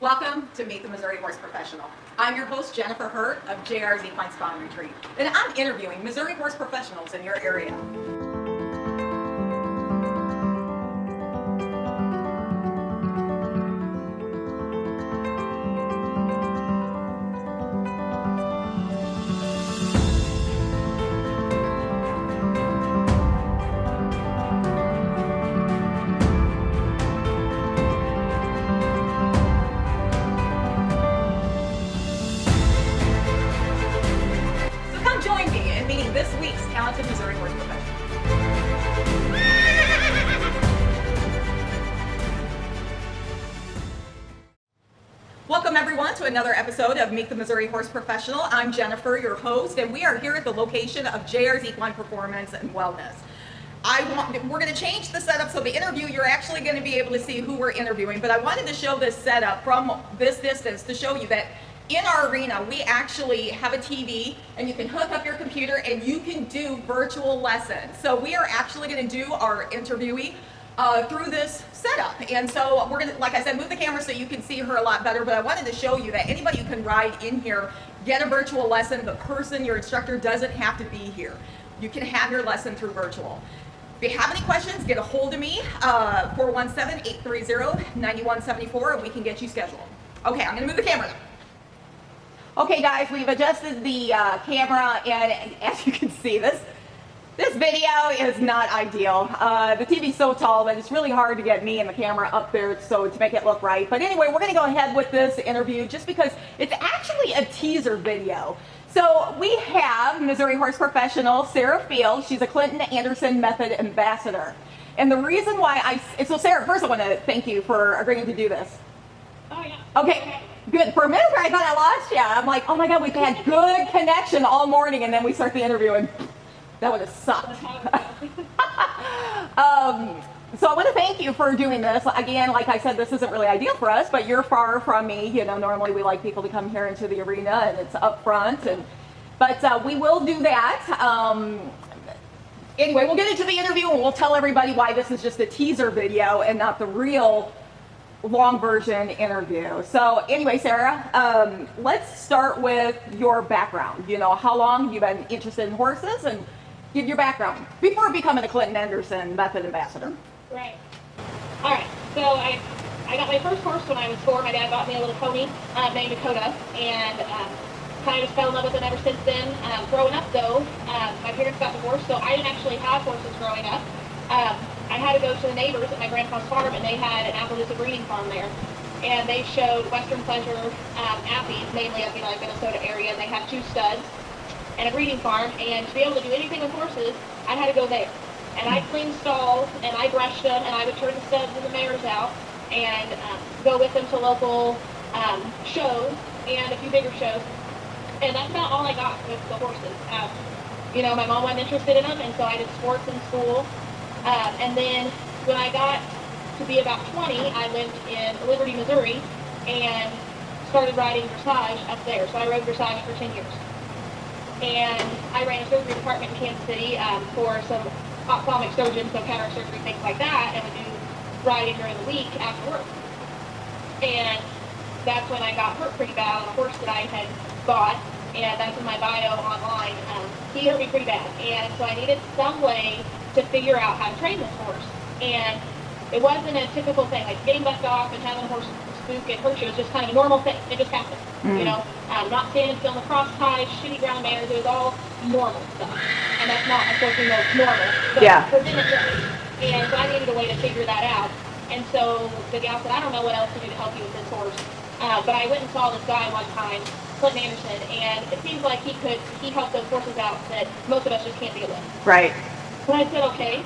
Welcome to Meet the Missouri Horse Professional. I'm your host, Jennifer Hurt of JRs Equine Performance Wellness, and I'm interviewing Missouri horse professionals in your area. So come join me in meeting this week's talented Missouri horse professional. Welcome everyone to another episode of Meet the Missouri Horse Professional. I'm Jennifer, your host, and we are here at the location of JRs Equine Performance and Wellness. We're going to change the setup, so the interview, you're actually going to be able to see who we're interviewing, but I wanted to show this setup from this distance to show you that in our arena, we actually have a TV, and you can hook up your computer and you can do virtual lessons. So we are actually going to do our interviewee through this setup. And so we're going to, like I said, move the camera so you can see her a lot better, but I wanted to show you that anybody who can ride in here, get a virtual lesson. The person, your instructor, doesn't have to be here. You can have your lesson through virtual. If you have any questions, get a hold of me, 417-830-9174, and we can get you scheduled. Okay, I'm going to move the camera now. Okay, guys, we've adjusted the camera, and as you can see, this video is not ideal. The TV's so tall that it's really hard to get me and the camera up there so to make it look right. But anyway, we're going to go ahead with this interview just because it's actually a teaser video. So we have Missouri horse professional Sarah Field. She's a Clinton Anderson Method ambassador. And the reason why so Sarah, first I want to thank you for agreeing to do this. Oh, yeah. Okay, good. For a minute there, I thought I lost you. I'm like, oh my God, we've had good connection all morning, and then we start the interview, and that would have sucked. So I want to thank you for doing this. Again, like I said, this isn't really ideal for us, but you're far from me. You know, normally we like people to come here into the arena, and it's up front, but we will do that. Anyway, we'll get into the interview, and we'll tell everybody why this is just a teaser video and not the real long version interview. So anyway, Sarah, let's start with your background. You know, how long you've been interested in horses, and give your background before becoming a Clinton Anderson Method ambassador. Right. All right. So I got my first horse when I was 4. My dad bought me a little pony named Dakota, and kind of just fell in love with it ever since then. Growing up, though, my parents got divorced, so I didn't actually have horses growing up. I had to go to the neighbors at my grandpa's farm, and they had an Appaloosa breeding farm there. And they showed Western Pleasure Appies, mainly up in the Minnesota area, and they had 2 studs and a breeding farm. And to be able to do anything with horses, I had to go there. And I cleaned stalls, and I brushed them, and I would turn the studs and the mares out, and go with them to local shows and a few bigger shows. And that's about all I got with the horses. You know, my mom wasn't interested in them, and so I did sports in school. And then when I got to be about 20, I lived in Liberty, Missouri, and started riding dressage up there. So I rode dressage for 10 years. And I ran a surgery department in Kansas City for some ophthalmic surgeons, so cataract surgery, things like that, and would do riding during the week after work. And that's when I got hurt pretty bad on a horse that I had bought, and that's in my bio online. He hurt me pretty bad, and so I needed some way to figure out how to train this horse. And it wasn't a typical thing, like getting bucked off and having a horse spook and hurt you. It was just kind of a normal thing. It just happened, you know. Not standing still in the cross ties, shitty ground mares. It was all normal stuff. And that's not, unfortunately, normal. But for them it was. And so I needed a way to figure that out. And so the gal said, I don't know what else to do to help you with this horse. But I went and saw this guy one time, Clinton Anderson, and it seems like he helped those horses out that most of us just can't deal with. Right. So I said, okay.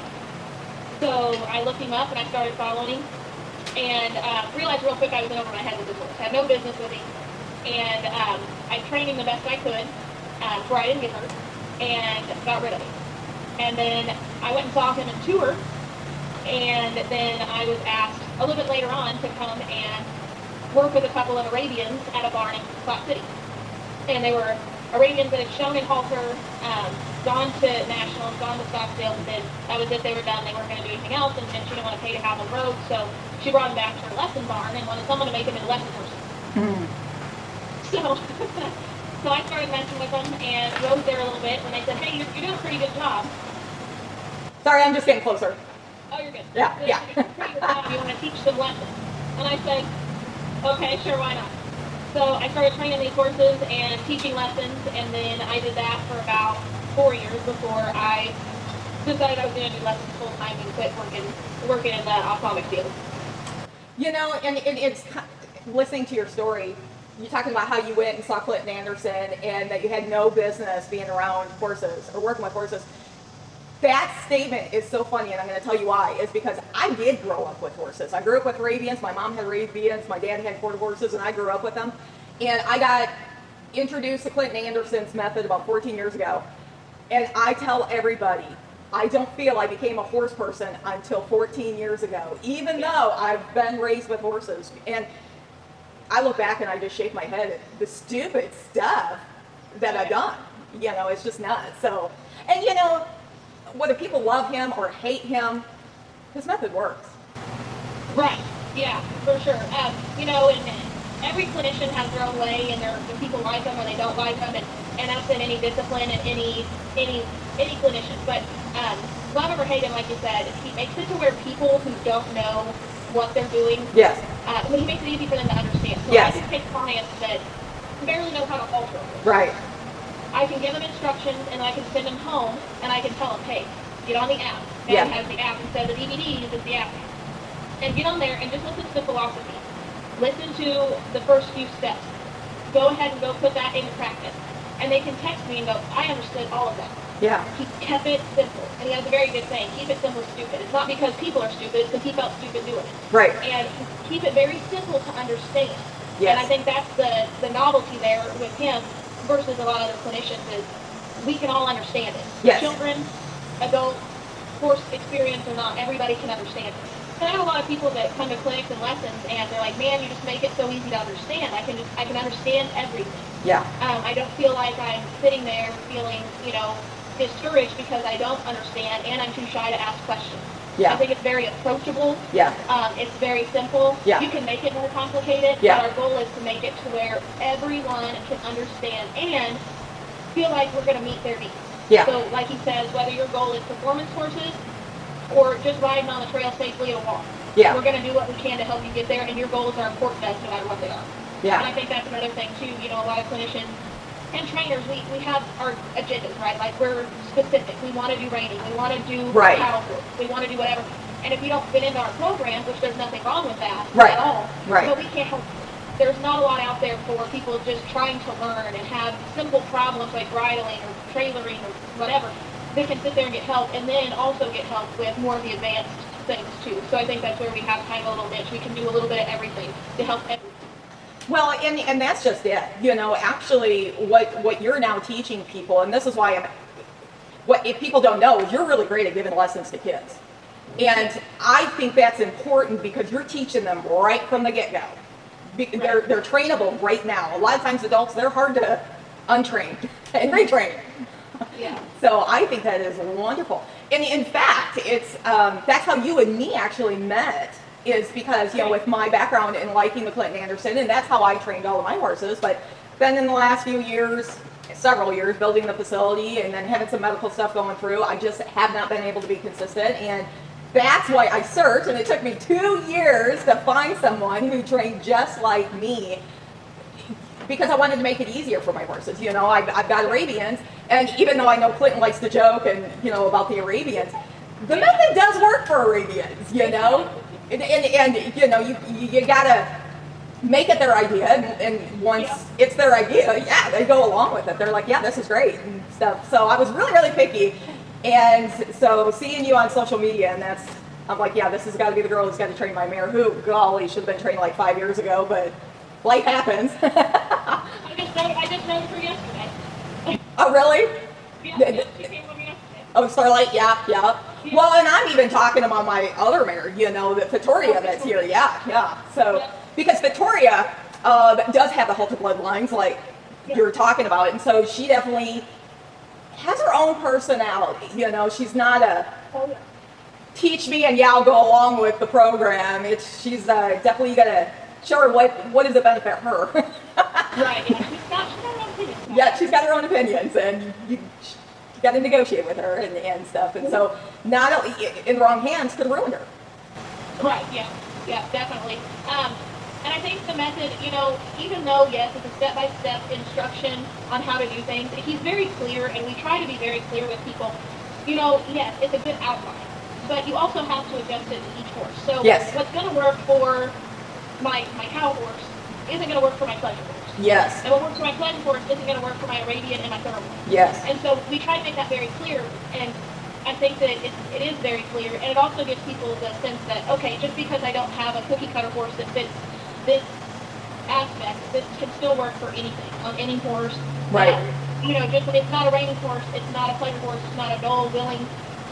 So I looked him up and I started following him, and realized real quick I was in over my head with this horse. I had no business with him, and I trained him the best I could, where I didn't get hurt, and got rid of him. And then I went and saw him in tour, and then I was asked a little bit later on to come and work with a couple of Arabians at a barn in Scott City. And they were Arabians that had shown in halter, gone to nationals, gone to Scottsdale, and then that was it. They were done. They weren't going to do anything else, and she didn't want to pay to have them rode, so she brought them back to her lesson barn and wanted someone to make them into lesson horses. So, so I started messing with them and rode there a little bit. And they said, "Hey, you're doing a pretty good job." Sorry, I'm just getting closer. Oh, you're good. Yeah, So yeah. you're doing a pretty good job. You want to teach some lessons? And I said, "Okay, sure, why not?" So I started training these horses and teaching lessons, and then I did that for about 4 years before I decided I was going to do lessons full time and quit working in the ophthalmic field. And it's listening to your story. You're talking about how you went and saw Clinton Anderson and that you had no business being around horses or working with horses. That statement is so funny, and I'm going to tell you why. Is because I did grow up with horses. I grew up with Arabians. My mom had Arabians. My dad had quarter horses, and I grew up with them. And I got introduced to Clinton Anderson's method about 14 years ago. And I tell everybody, I don't feel I became a horse person until 14 years ago, even though I've been raised with horses. And I look back and I just shake my head at the stupid stuff that I've done. It's just nuts. So, and whether people love him or hate him, his method works. Right. Yeah, for sure. And every clinician has their own way, and the people like them or they don't like them, and that's in any discipline and any clinician. But love him or hate him, like you said, he makes it to where people who don't know what they're doing, Yes. He makes it easy for them to understand. So Yes. I can take clients that barely know how to alter. Right. I can give them instructions, and I can send them home, and I can tell them, hey, get on the app. And Yeah. it has the app instead of the DVDs, it's the app. And get on there and just listen to the philosophy. Listen to the first few steps. Go ahead and go put that into practice. And they can text me and go, I understood all of that. Yeah. He kept it simple. And he has a very good saying, keep it simple, stupid. It's not because people are stupid, it's because he felt stupid doing it. Right. And keep it very simple to understand. Yes. And I think that's the novelty there with him versus a lot of other clinicians is we can all understand it. Yes. Children, adults, horse experience or not, everybody can understand it. And I have a lot of people that come to clinics and lessons and they're like, man, you just make it so easy to understand. I can understand everything. Yeah. I don't feel like I'm sitting there feeling, discouraged because I don't understand and I'm too shy to ask questions. Yeah. I think it's very approachable. Yeah. It's very simple. Yeah. You can make it more complicated, Yeah. but our goal is to make it to where everyone can understand and feel like we're going to meet their needs. Yeah. So, like he says, whether your goal is performance horses or just riding on the trail safely at a walk, Yeah. we're going to do what we can to help you get there, and your goals are important to us no matter what they are. Yeah. And I think that's another thing, too. A lot of clinicians and trainers, we have our agendas, right? Like, we're specific. We want to do reining. We want to do Right. cattle work. We want to do whatever. And if you don't fit into our program, which there's nothing wrong with that Right. at all, Right. but we can't help you. There's not a lot out there for people just trying to learn and have simple problems like bridling or trailering or whatever. They can sit there and get help, and then also get help with more of the advanced things, too. So I think that's where we have kind of a little niche. We can do a little bit of everything to help everyone. Well, and that's just it. Actually, what you're now teaching people, and this is why what if people don't know, is you're really great at giving lessons to kids, and I think that's important because you're teaching them right from the get-go. They're trainable right now. A lot of times, adults, they're hard to untrain and retrain. Yeah. So I think that is wonderful. And in fact, it's that's how you and me actually met. Is because, with my background in liking the Clinton Anderson, and that's how I trained all of my horses. But then in the last few years, several years, building the facility and then having some medical stuff going through, I just have not been able to be consistent. And that's why I searched, and it took me 2 years to find someone who trained just like me, because I wanted to make it easier for my horses. I've got Arabians, and even though I know Clinton likes to joke and, about the Arabians, the method does work for Arabians, And you gotta make it their idea, and once it's their idea, they go along with it. They're like, this is great and stuff. So I was really, really picky, and so seeing you on social media, and I'm like, this has got to be the girl who's got to train my mare. Who, golly, should have been trained like 5 years ago, but life happens. I just noticed her yesterday. Oh, really? Yeah, she came with me yesterday. Oh, Starlight, yeah. Well, and I'm even talking about my other mare, the Victoria that's here, So, because Victoria does have the Halter bloodlines, like you're talking about, and so she definitely has her own personality. She's not a teach me and I'll go along with the program. She's definitely got to show her what does it benefit her. Right. Yeah. She's got her own opinion. Yeah, she's got her own opinions, and you got to negotiate with her and stuff. And so, not only in the wrong hands could ruin her. Right. Yeah. Yeah. Definitely. And I think the method, even though yes, it's a step-by-step instruction on how to do things, he's very clear, and we try to be very clear with people. Yes, it's a good outline, but you also have to adjust it to each horse. So Yes. what's going to work for my cow horse isn't going to work for my pleasure horse. Yes. And what works for my pleasure horse isn't going to work for my Arabian and my thoroughbred. Yes. And so we try to make that very clear, and I think that it is very clear, and it also gives people the sense that, okay, just because I don't have a cookie cutter horse that fits this aspect, this can still work for anything, on any horse. Right. Just it's not a reining horse, it's not a pleasure horse, it's not a dull, willing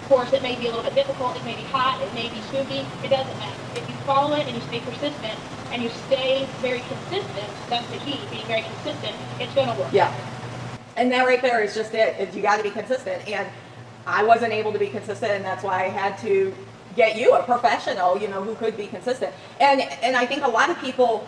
horse. It may be a little bit difficult, it may be hot, it may be spooky, it doesn't matter. If you follow it and you stay persistent and you stay very consistent, that's the key, being very consistent, it's going to work. Yeah. And that right there is just it, is you got to be consistent. And I wasn't able to be consistent, and that's why I had to get you a professional, who could be consistent. And I think a lot of people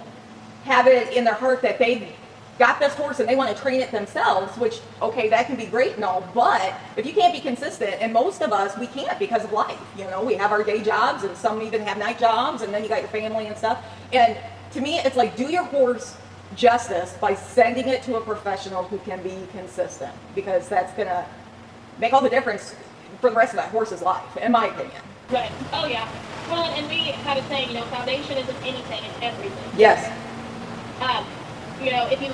have it in their heart that they got this horse and they want to train it themselves, which, okay, that can be great and all, but if you can't be consistent, and most of us, we can't because of life, we have our day jobs, and some even have night jobs, and then you got your family and stuff. And to me, it's like, do your horse justice by sending it to a professional who can be consistent, because that's going to make all the difference for the rest of that horse's life, in my opinion. Right. Oh, yeah. Well, and we have a saying, foundation isn't anything, it's everything. Yes. If you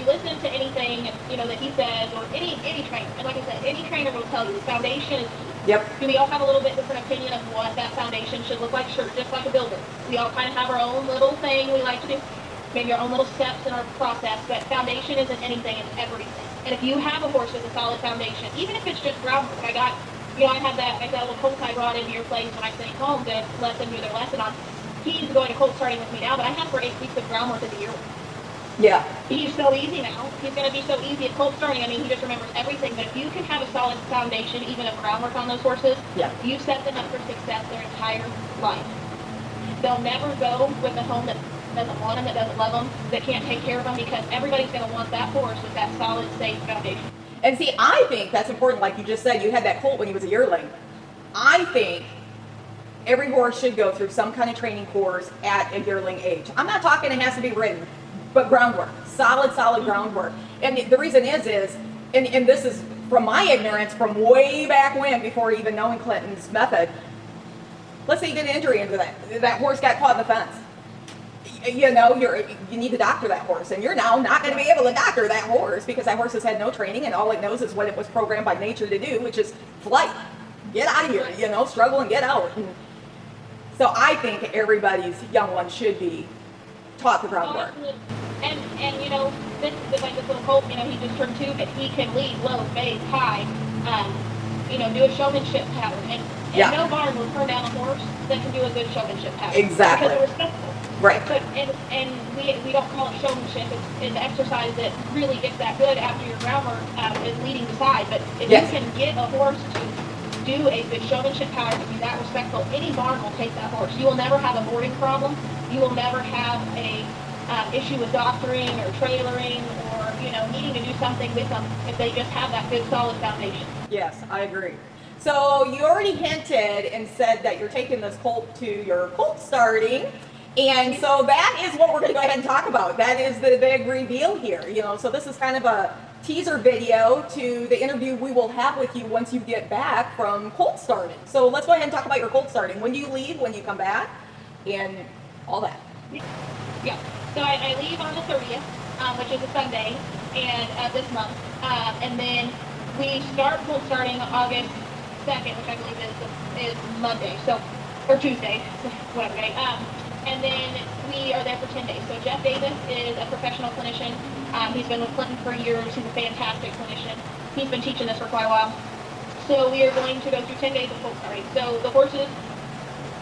listen to anything, that he says, or any trainer, and like I said, any trainer will tell you, foundation is key. Yep. We all have a little bit different opinion of what that foundation should look like, sure, just like a builder. We all kind of have our own little thing we like to do, maybe our own little steps in our process, but foundation isn't anything, it's everything. And if you have a horse with a solid foundation, even if it's just groundwork, I had that little colt I brought into your place when I sent him home to let them do their lesson on. He's going to colt starting with me now, but I had for 8 weeks of groundwork in the year. Yeah. He's so easy now. He's going to be so easy at colt starting. I mean, he just remembers everything. But if you can have a solid foundation, even of groundwork on those horses, Yeah. you set them up for success their entire life. They'll never go with a home that doesn't want them, that doesn't love them, that can't take care of them, because everybody's going to want that horse with that solid, safe foundation. And see, I think that's important. Like you just said, you had that colt when he was a yearling. I think every horse should go through some kind of training course at a yearling age. I'm not talking it has to be ridden, but groundwork, solid groundwork. And the reason is, and this is from my ignorance from way back when, before even knowing Clinton's method. Let's say you get an injury into that horse got caught in the fence. You need to doctor that horse, and you're now not going to be able to doctor that horse because that horse has had no training, and all it knows is what it was programmed by nature to do, which is flight. Get out of here, struggle and get out. And so I think everybody's young one should be taught the groundwork. And this like this little colt, he just turned 2, but he can lead low, base, high, do a showmanship pattern. And no barn will turn down a horse that can do a good showmanship pattern. Exactly. Because they're respectful. Right. But, and we don't call it showmanship. It's an exercise that really gets that good after your groundwork is leading the side. But if you can get a horse to do a good showmanship pattern, to be that respectful, any barn will take that horse. You will never have a boarding problem. You will never have a issue with doctoring or trailering or needing to do something with them if they just have that good solid foundation. Yes, I agree. So you already hinted and said that you're taking this colt to your colt starting. And so that is what we're going to go ahead and talk about. That is the big reveal here. So this is kind of a teaser video to the interview we will have with you once you get back from colt starting. So let's go ahead and talk about your colt starting. When do you leave? When do you come back? And all that. Yeah. So I leave on the 30th, which is a Sunday, and this month. And then we start colt starting August 2nd, which I believe is Monday. Or Tuesday, whatever day. And then we are there for 10 days. So Jeff Davis is a professional clinician. He's been with Clinton for years. He's a fantastic clinician. He's been teaching this for quite a while. So we are going to go through 10 days of colt starting. So the horses,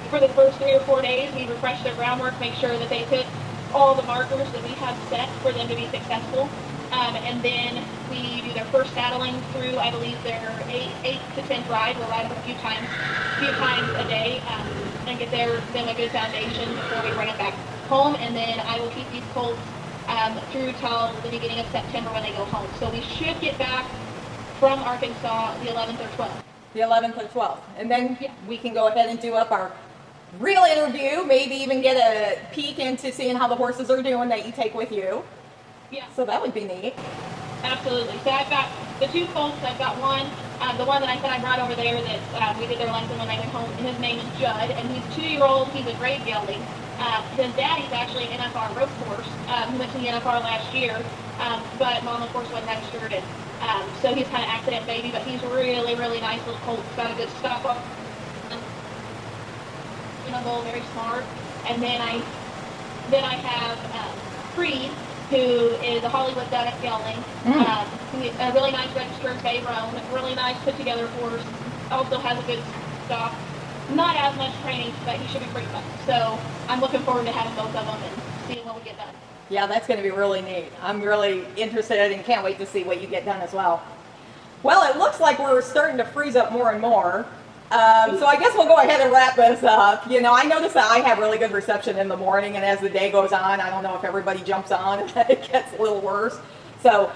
for the first 3 or 4 days, we refresh their groundwork, make sure that they hit all the markers that we have set for them to be successful. And then we do their first saddling through, I believe, their 8th to 10th ride. We'll ride them a few times a day, and get them a good foundation before we bring them back home, and then I will keep these colts through till the beginning of September when they go home. So we should get back from Arkansas the 11th or 12th. The 11th or 12th. And then Yeah. we can go ahead and do up our real interview, maybe even get a peek into seeing how the horses are doing that you take with you. Yeah. So that would be neat. Absolutely. So I've got the two colts. I've got one, the one that I said I brought over there that we did their lesson when they went home. His name is Judd, and he's 2-year-old. He's a great gelding. His daddy's actually an NFR rope horse. He went to the NFR last year, but mom, of course, wasn't registered, and so he's kind of accident baby. But he's really, really nice little colt. He's got a good stop up. Very smart. And then I have Freed, who is a Hollywood Duck gelding. A really nice registered bay roan, really nice put together horse. Also has a good stop. Not as much training, but he should be pretty fun. So I'm looking forward to having both of them and seeing what we get done. Yeah, that's going to be really neat. I'm really interested and can't wait to see what you get done as well. Well, it looks like we're starting to freeze up more and more. So I guess we'll go ahead and wrap this up. I noticed that I have really good reception in the morning, and as the day goes on, I don't know if everybody jumps on and it gets a little worse. So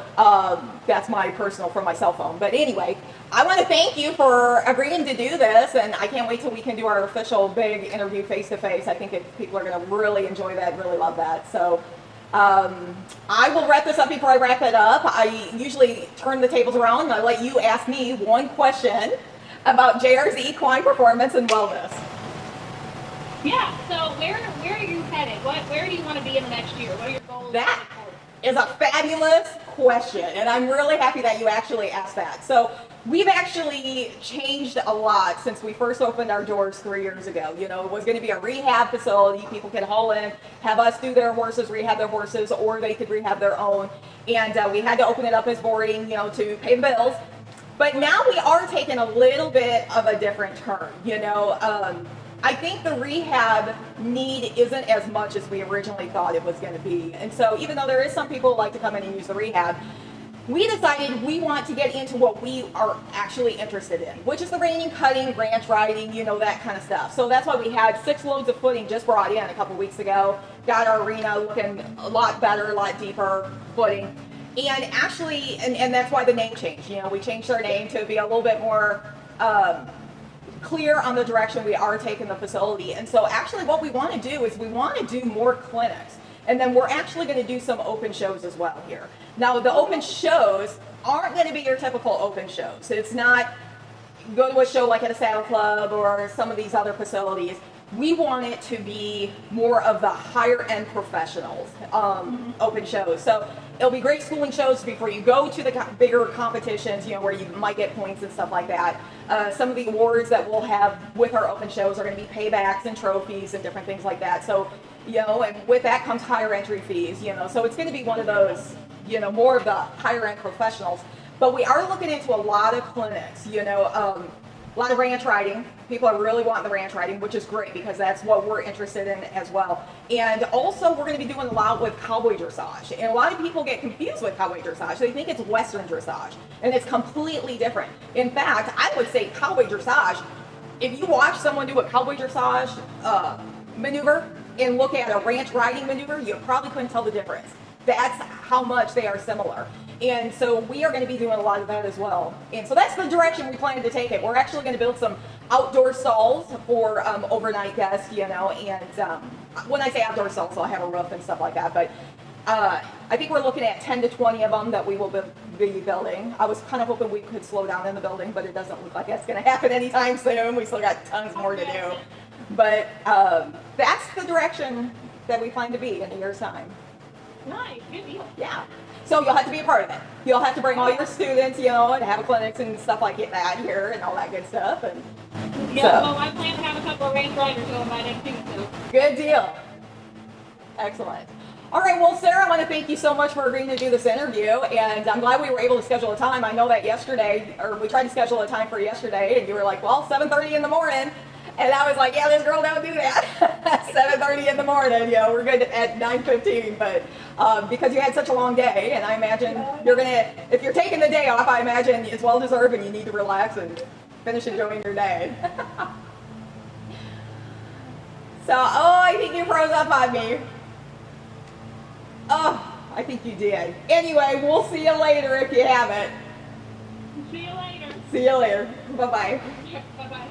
that's my personal from my cell phone. But anyway, I want to thank you for agreeing to do this, and I can't wait till we can do our official big interview face-to-face. I think people are going to really enjoy that, really love that. So I will wrap this up before I wrap it up. I usually turn the tables around and I let you ask me one question about JRs Equine Performance and Wellness. Yeah, so where are you headed? Where do you want to be in the next year? What are your goals? That is a fabulous question, and I'm really happy that you actually asked that. So we've actually changed a lot since we first opened our doors 3 years ago. It was going to be a rehab facility. People could haul in, have us do their horses, rehab their horses, or they could rehab their own. And we had to open it up as boarding, to pay the bills. But now we are taking a little bit of a different turn. I think the rehab need isn't as much as we originally thought it was going to be. And so even though there is some people who like to come in and use the rehab, we decided we want to get into what we are actually interested in, which is the reining, cutting, ranch riding, that kind of stuff. So that's why we had 6 loads of footing just brought in a couple weeks ago. Got our arena looking a lot better, a lot deeper footing. And actually, and that's why the name changed. We changed our name to be a little bit more clear on the direction we are taking the facility. And so actually what we want to do is we want to do more clinics. And then we're actually going to do some open shows as well here. Now, the open shows aren't going to be your typical open shows. It's not go to a show like at a saddle club or some of these other facilities. We want it to be more of the higher end professionals open shows. So it'll be great schooling shows before you go to the bigger competitions, where you might get points and stuff like that. Some of the awards that we'll have with our open shows are going to be paybacks and trophies and different things like that. So, and with that comes higher entry fees, so it's going to be one of those, more of the higher end professionals. But we are looking into a lot of clinics, a lot of ranch riding. People are really wanting the ranch riding, which is great because that's what we're interested in as well. And also we're going to be doing a lot with cowboy dressage. And a lot of people get confused with cowboy dressage. They think it's Western dressage, and it's completely different. In fact, I would say cowboy dressage, if you watch someone do a cowboy dressage maneuver and look at a ranch riding maneuver, you probably couldn't tell the difference. That's how much they are similar. And so we are going to be doing a lot of that as well. And so that's the direction we plan to take it. We're actually going to build some outdoor stalls for overnight guests, and when I say outdoor stalls, I'll have a roof and stuff like that. But I think we're looking at 10 to 20 of them that we will be building. I was kind of hoping we could slow down in the building, but it doesn't look like that's going to happen anytime soon. We still got tons more to do. But that's the direction that we plan to be in a year's time. Nice, good deal. Yeah. So you'll have to be a part of it. You'll have to bring all your students, and have clinics and stuff like that here and all that good stuff. And yeah, well, I plan to have a couple of range riders going by next week, so. Good deal. Excellent. All right, well, Sarah, I want to thank you so much for agreeing to do this interview, and I'm glad we were able to schedule a time. I know that yesterday, or we tried to schedule a time for yesterday, and you were like, well, 7:30 in the morning. And I was like, yeah, this girl don't do that. 7:30 in the morning, we're good at 9:15, but because you had such a long day, and I imagine if you're taking the day off, I imagine it's well deserved and you need to relax and finish enjoying your day. So, I think you froze up on me. Oh, I think you did. Anyway, we'll see you later if you haven't. See you later. See you later. Bye-bye. Bye-bye.